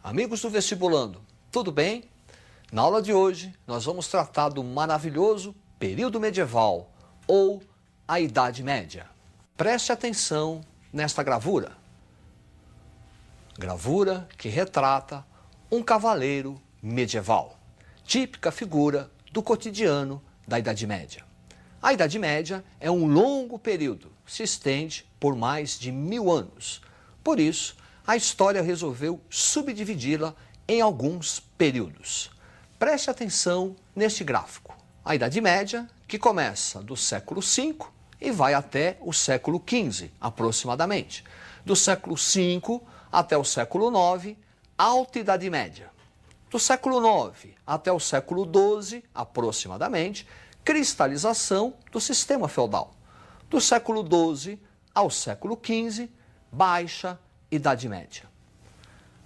Amigos do Vestibulando, tudo bem? Na aula de hoje, nós vamos tratar do maravilhoso período medieval ou a Idade Média. Preste atenção nesta gravura. Gravura que retrata um cavaleiro medieval, típica figura do cotidiano da Idade Média. A Idade Média é um longo período, se estende por mais de 1000 anos. Por isso, a história resolveu subdividi-la em alguns períodos. Preste atenção neste gráfico. A Idade Média, que começa do século V e vai até o século XV, aproximadamente. Do século V até o século IX, Alta Idade Média. Do século IX até o século XII, aproximadamente, cristalização do sistema feudal. Do século XII ao século XV, Baixa Idade Média.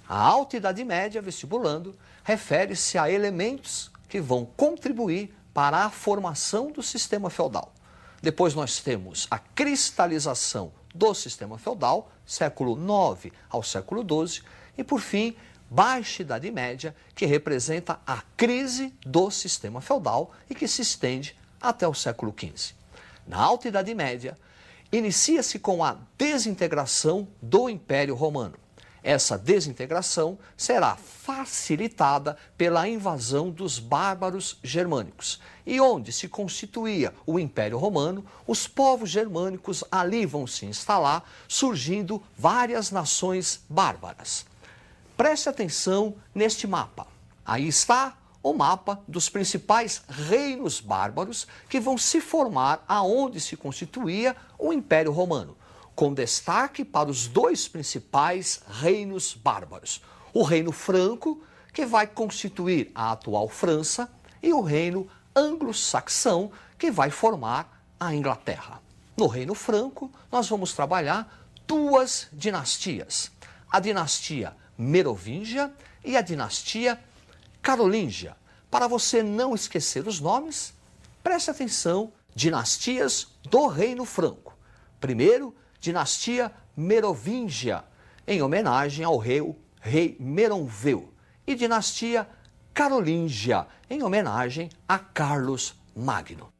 A Alta Idade Média, vestibulando, refere-se a elementos que vão contribuir para a formação do sistema feudal. Depois nós temos a cristalização do sistema feudal, século IX ao século XII, e por fim, Baixa Idade Média, que representa a crise do sistema feudal e que se estende até o século XV. Na Alta Idade Média, inicia-se com a desintegração do Império Romano. Essa desintegração será facilitada pela invasão dos bárbaros germânicos. E onde se constituía o Império Romano, os povos germânicos ali vão se instalar, surgindo várias nações bárbaras. Preste atenção neste mapa. Aí está o mapa dos principais reinos bárbaros que vão se formar aonde se constituía o Império Romano, com destaque para os dois principais reinos bárbaros. O Reino Franco, que vai constituir a atual França, e o Reino Anglo-Saxão, que vai formar a Inglaterra. No Reino Franco, nós vamos trabalhar duas dinastias, a dinastia Merovingia e a dinastia Carolíngia. Para você não esquecer os nomes, preste atenção, dinastias do Reino Franco. Primeiro, dinastia Merovingia, em homenagem ao rei Meronveu. E dinastia Carolíngia, em homenagem a Carlos Magno.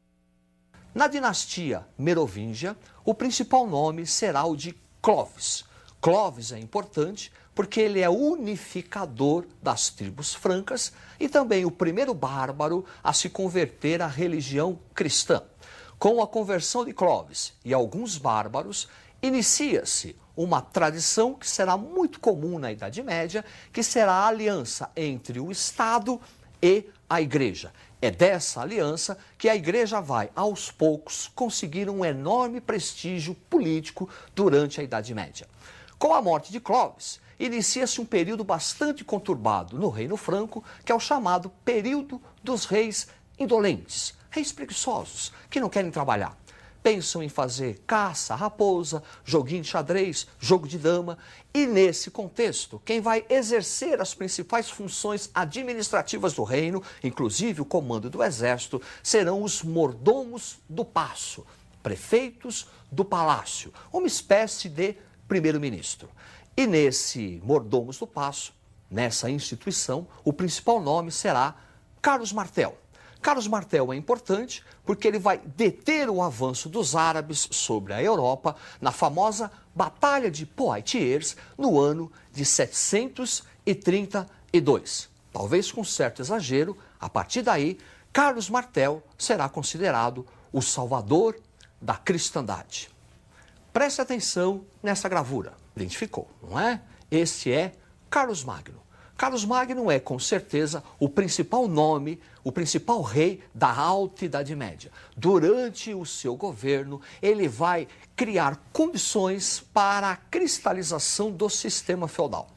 Na dinastia Merovingia, o principal nome será o de Clovis. Clovis é importante porque ele é unificador das tribos francas e também o primeiro bárbaro a se converter à religião cristã. Com a conversão de Clovis e alguns bárbaros, inicia-se uma tradição que será muito comum na Idade Média, que será a aliança entre o Estado e a Igreja. É dessa aliança que a Igreja vai, aos poucos, conseguir um enorme prestígio político durante a Idade Média. Com a morte de Clovis, inicia-se um período bastante conturbado no Reino Franco, que é o chamado período dos reis indolentes, reis preguiçosos, que não querem trabalhar. Pensam em fazer caça, raposa, joguinho de xadrez, jogo de dama. E nesse contexto, quem vai exercer as principais funções administrativas do reino, inclusive o comando do exército, serão os mordomos do paço, prefeitos do palácio, uma espécie de primeiro-ministro. E nesse mordomos do paço, nessa instituição, o principal nome será Carlos Martel. Carlos Martel é importante porque ele vai deter o avanço dos árabes sobre a Europa na famosa Batalha de Poitiers no ano de 732. Talvez com certo exagero, a partir daí, Carlos Martel será considerado o salvador da cristandade. Preste atenção nessa gravura. Identificou, não é? Este é Carlos Magno. Carlos Magno é, com certeza, o principal nome, o principal rei da Alta Idade Média. Durante o seu governo, ele vai criar condições para a cristalização do sistema feudal.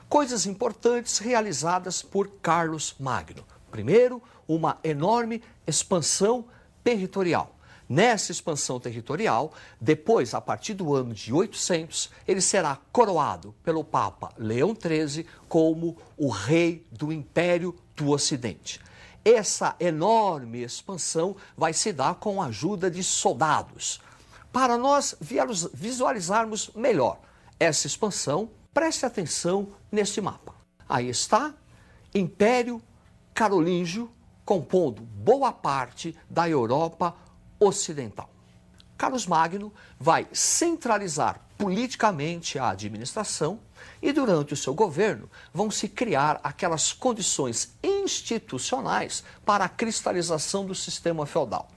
Coisas importantes realizadas por Carlos Magno. Primeiro, uma enorme expansão territorial. Nessa expansão territorial, depois, a partir do ano de 800, ele será coroado pelo Papa Leão XIII como o rei do Império do Ocidente. Essa enorme expansão vai se dar com a ajuda de soldados. Para nós visualizarmos melhor essa expansão, preste atenção neste mapa. Aí está, Império Carolíngio, compondo boa parte da Europa Ocidental. Carlos Magno vai centralizar politicamente a administração e durante o seu governo vão se criar aquelas condições institucionais para a cristalização do sistema feudal.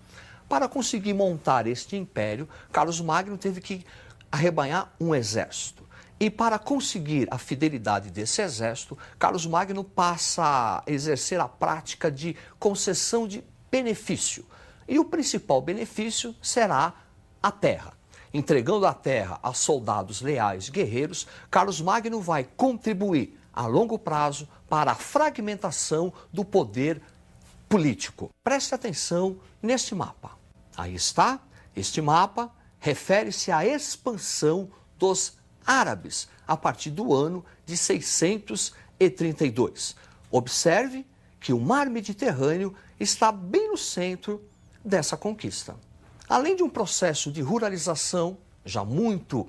Para conseguir montar este império, Carlos Magno teve que arrebanhar um exército. E para conseguir a fidelidade desse exército, Carlos Magno passa a exercer a prática de concessão de benefício. E o principal benefício será a terra. Entregando a terra a soldados leais e guerreiros, Carlos Magno vai contribuir a longo prazo para a fragmentação do poder político. Preste atenção neste mapa. Aí está, este mapa refere-se à expansão dos árabes a partir do ano de 632. Observe que o mar Mediterrâneo está bem no centro dessa conquista. Além de um processo de ruralização já muito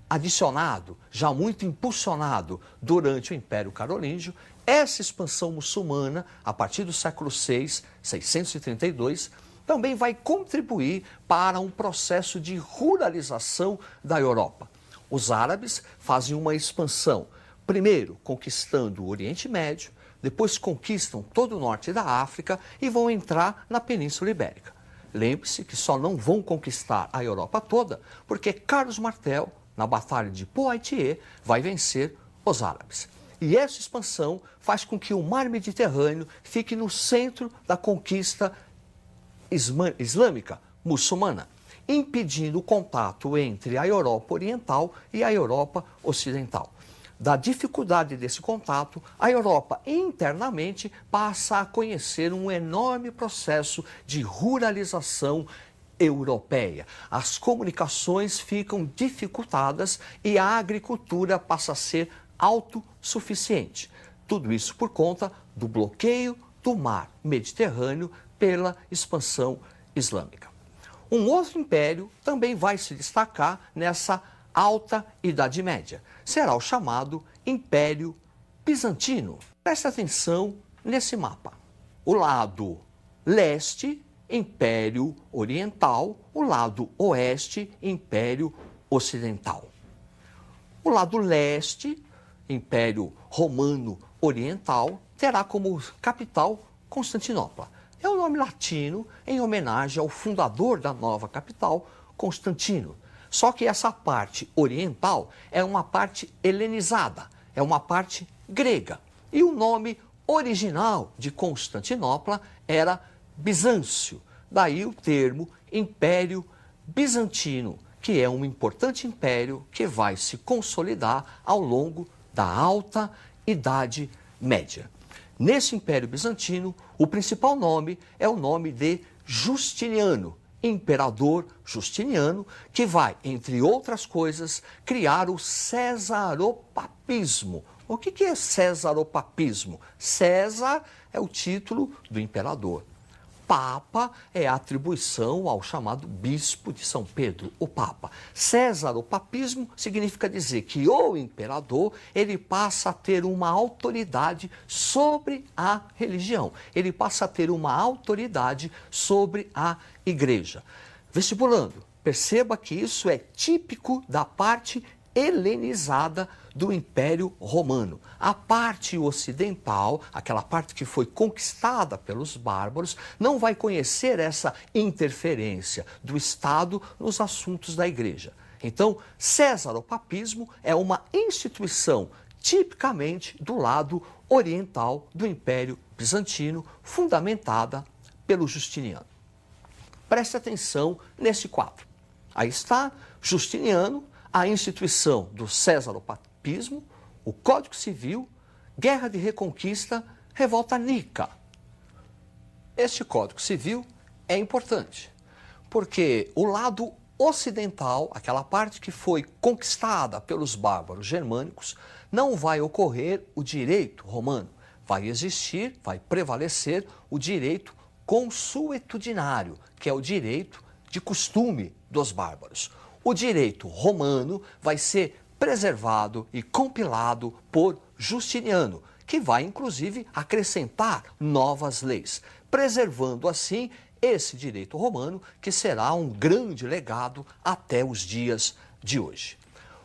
adicionado, já muito impulsionado durante o Império Carolíngio, essa expansão muçulmana, a partir do século VI, 632, também vai contribuir para um processo de ruralização da Europa. Os árabes fazem uma expansão, primeiro conquistando o Oriente Médio, depois conquistam todo o norte da África e vão entrar na Península Ibérica. Lembre-se que só não vão conquistar a Europa toda, porque Carlos Martel, na Batalha de Poitiers, vai vencer os árabes. E essa expansão faz com que o mar Mediterrâneo fique no centro da conquista islâmica muçulmana, impedindo o contato entre a Europa Oriental e a Europa Ocidental. Da dificuldade desse contato, a Europa internamente passa a conhecer um enorme processo de ruralização europeia. As comunicações ficam dificultadas e a agricultura passa a ser autossuficiente. Tudo isso por conta do bloqueio do mar Mediterrâneo pela expansão islâmica. Um outro império também vai se destacar nessa Alta Idade Média. Será o chamado Império Bizantino. Preste atenção nesse mapa. O lado leste, Império Oriental, o lado oeste, Império Ocidental. O lado leste, Império Romano Oriental, terá como capital Constantinopla. É o nome latino em homenagem ao fundador da nova capital, Constantino. Só que essa parte oriental é uma parte helenizada, é uma parte grega. E o nome original de Constantinopla era Bizâncio. Daí o termo Império Bizantino, que é um importante império que vai se consolidar ao longo da Alta Idade Média. Nesse Império Bizantino, o principal nome é o nome de Justiniano, Imperador Justiniano, que vai, entre outras coisas, criar o cesaropapismo. O que é cesaropapismo? César é o título do imperador. Papa é a atribuição ao chamado bispo de São Pedro, o Papa. Cesaropapismo significa dizer que o imperador ele passa a ter uma autoridade sobre a religião. Ele passa a ter uma autoridade sobre a igreja. Vestibulando, perceba que isso é típico da parte helenizada do Império Romano. A parte ocidental, aquela parte que foi conquistada pelos bárbaros, não vai conhecer essa interferência do Estado nos assuntos da Igreja. Então, cesaropapismo é uma instituição tipicamente do lado oriental do Império Bizantino, fundamentada pelo Justiniano. Preste atenção nesse quadro. Aí está Justiniano, a instituição do cesaropapismo, o Código Civil, Guerra de Reconquista, Revolta Nica. Este Código Civil é importante, porque o lado ocidental, aquela parte que foi conquistada pelos bárbaros germânicos, não vai ocorrer o direito romano. Vai existir, vai prevalecer o direito consuetudinário, que é o direito de costume dos bárbaros. O direito romano vai ser preservado e compilado por Justiniano, que vai inclusive acrescentar novas leis, preservando assim esse direito romano que será um grande legado até os dias de hoje.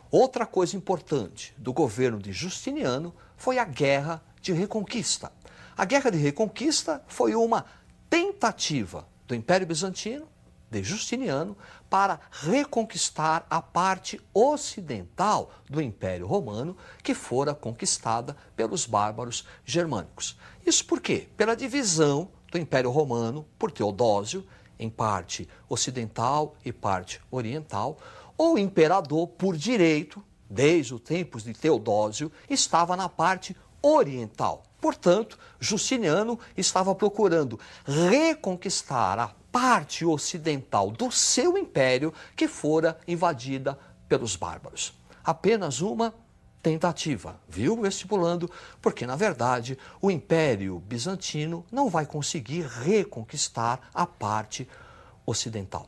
Outra coisa importante do governo de Justiniano foi a Guerra de Reconquista. A Guerra de Reconquista foi uma tentativa do Império Bizantino, de Justiniano, para reconquistar a parte ocidental do Império Romano, que fora conquistada pelos bárbaros germânicos. Isso por quê? Pela divisão do Império Romano por Teodósio, em parte ocidental e parte oriental. O imperador, por direito, desde os tempos de Teodósio, estava na parte oriental. Portanto, Justiniano estava procurando reconquistar a parte ocidental do seu império que fora invadida pelos bárbaros. Apenas uma tentativa, viu, vestibulando? Porque, na verdade, o Império Bizantino não vai conseguir reconquistar a parte ocidental.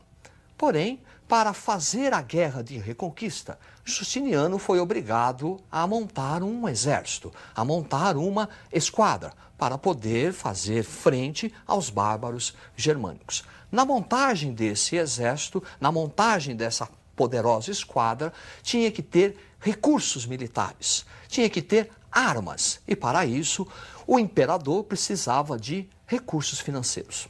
Porém, para fazer a guerra de reconquista, Justiniano foi obrigado a montar um exército, a montar uma esquadra, para poder fazer frente aos bárbaros germânicos. Na montagem desse exército, na montagem dessa poderosa esquadra, tinha que ter recursos militares, tinha que ter armas. E para isso, o imperador precisava de recursos financeiros.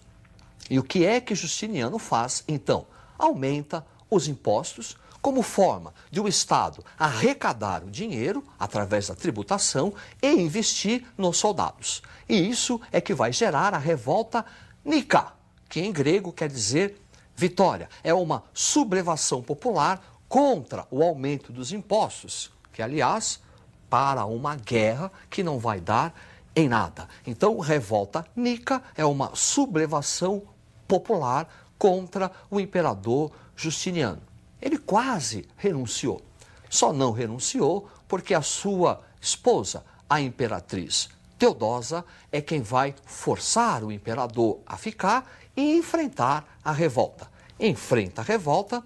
E o que é que Justiniano faz, então? Aumenta os impostos como forma de o Estado arrecadar o dinheiro através da tributação e investir nos soldados. E isso é que vai gerar a revolta Nika, que em grego quer dizer vitória. É uma sublevação popular contra o aumento dos impostos, que, aliás, para uma guerra que não vai dar em nada. Então, revolta Nika é uma sublevação popular contra o imperador Justiniano. Ele quase renunciou. Só não renunciou porque a sua esposa, a imperatriz Teodosa, é quem vai forçar o imperador a ficar e enfrentar a revolta. Enfrenta a revolta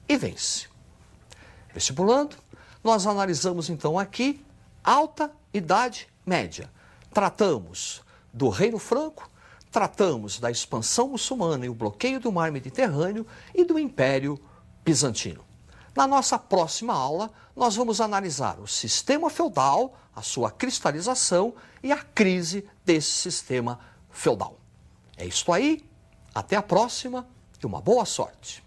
e vence. Vestibulando, nós analisamos então aqui Alta Idade Média. Tratamos do Reino Franco, tratamos da expansão muçulmana e o bloqueio do mar Mediterrâneo e do Império Bizantino. Na nossa próxima aula, nós vamos analisar o sistema feudal, a sua cristalização e a crise desse sistema feudal. É isso aí, até a próxima e uma boa sorte!